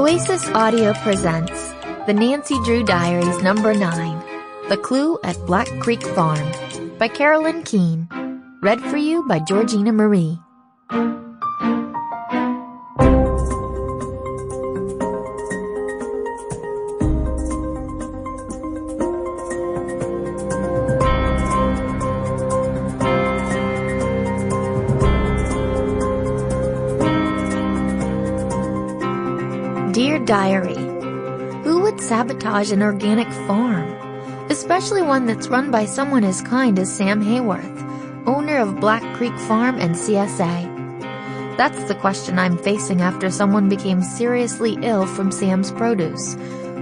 Oasis Audio presents The Nancy Drew Diaries number 9, The Clue at Black Creek Farm by Carolyn Keene. Read for you by Jorjeana Marie. Dear Diary, who would sabotage an organic farm, especially one that's run by someone as kind as Sam Heyworth, owner of Black Creek Farm and CSA? That's the question I'm facing after someone became seriously ill from Sam's produce,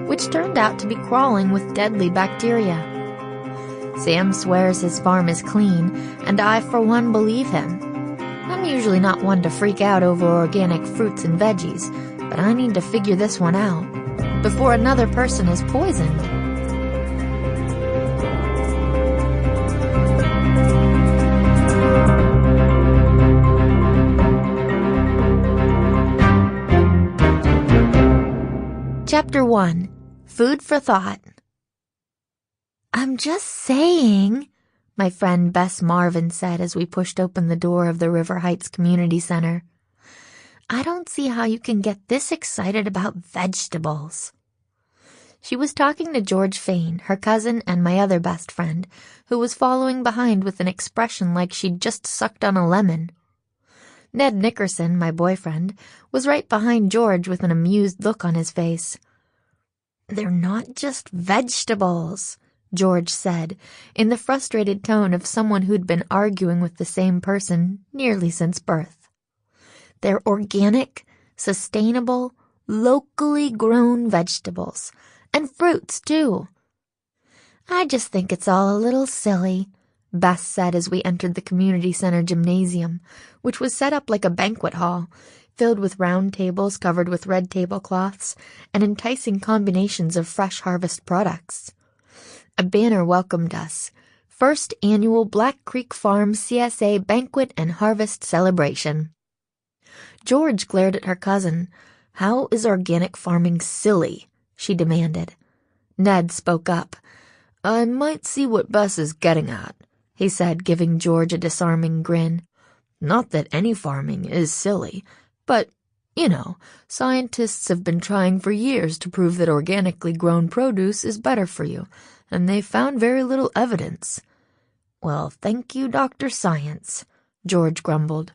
which turned out to be crawling with deadly bacteria. Sam swears his farm is clean, and I, for one, believe him. I'm usually not one to freak out over organic fruits and veggies, but I need to figure this one out before another person is poisoned. Chapter 1. Food for Thought. I'm just saying, my friend Bess Marvin said as we pushed open the door of the River Heights Community Center. I don't see how you can get this excited about vegetables. She was talking to George Fain, her cousin and my other best friend, who was following behind with an expression like she'd just sucked on a lemon. Ned Nickerson, my boyfriend, was right behind George with an amused look on his face. They're not just vegetables, George said, in the frustrated tone of someone who'd been arguing with the same person nearly since birth. They're organic, sustainable, locally grown vegetables. And fruits, too. I just think it's all a little silly, Bess said as we entered the community center gymnasium, which was set up like a banquet hall, filled with round tables covered with red tablecloths and enticing combinations of fresh harvest products. A banner welcomed us. First Annual Black Creek Farm CSA Banquet and Harvest Celebration. George glared at her cousin. How is organic farming silly? She demanded. Ned spoke up. I might see what Bess is getting at, he said, giving George a disarming grin. Not that any farming is silly, but, scientists have been trying for years to prove that organically grown produce is better for you, and they've found very little evidence. Well, thank you, Dr. Science, George grumbled.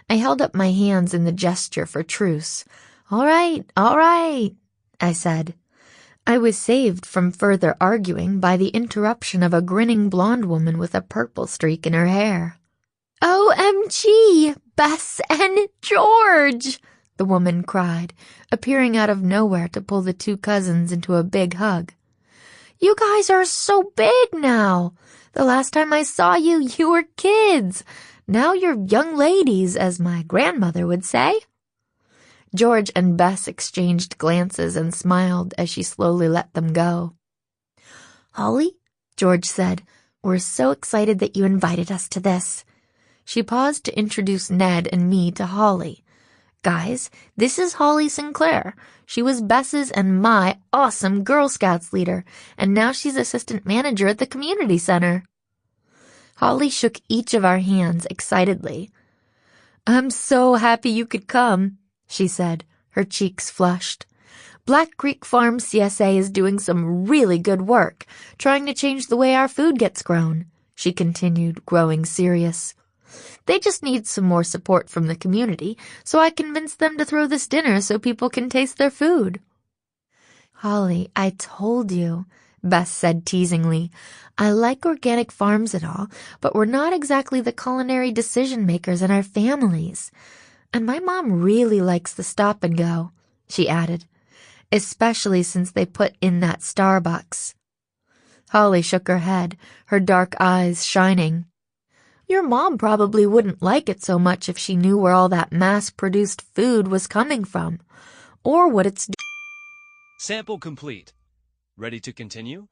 I held up my hands in the gesture for truce. All right, I said. I was saved from further arguing by the interruption of a grinning blonde woman with a purple streak in her hair. OMG, Bess and George, the woman cried, appearing out of nowhere to pull the two cousins into a big hug. You guys are so big now. The last time I saw you, you were kids. Now you're young ladies, as my grandmother would say. George and Bess exchanged glances and smiled as she slowly let them go. Holly, George said, we're so excited that you invited us to this. She paused to introduce Ned and me to Holly. Guys, this is Holly Sinclair. She was Bess's and my awesome Girl Scouts leader, and now she's assistant manager at the community center. Holly shook each of our hands excitedly. I'm so happy you could come, she said, her cheeks flushed. Black Creek Farm CSA is doing some really good work, trying to change the way our food gets grown, she continued, growing serious. They just need some more support from the community, so I convinced them to throw this dinner so people can taste their food. Holly, I told you, Bess said teasingly. I like organic farms and all, but we're not exactly the culinary decision-makers in our families. And my mom really likes the stop and go, she added, especially since they put in that Starbucks. Holly shook her head, her dark eyes shining. Your mom probably wouldn't like it so much if she knew where all that mass-produced food was coming from, or what it's Sample complete. Ready to continue?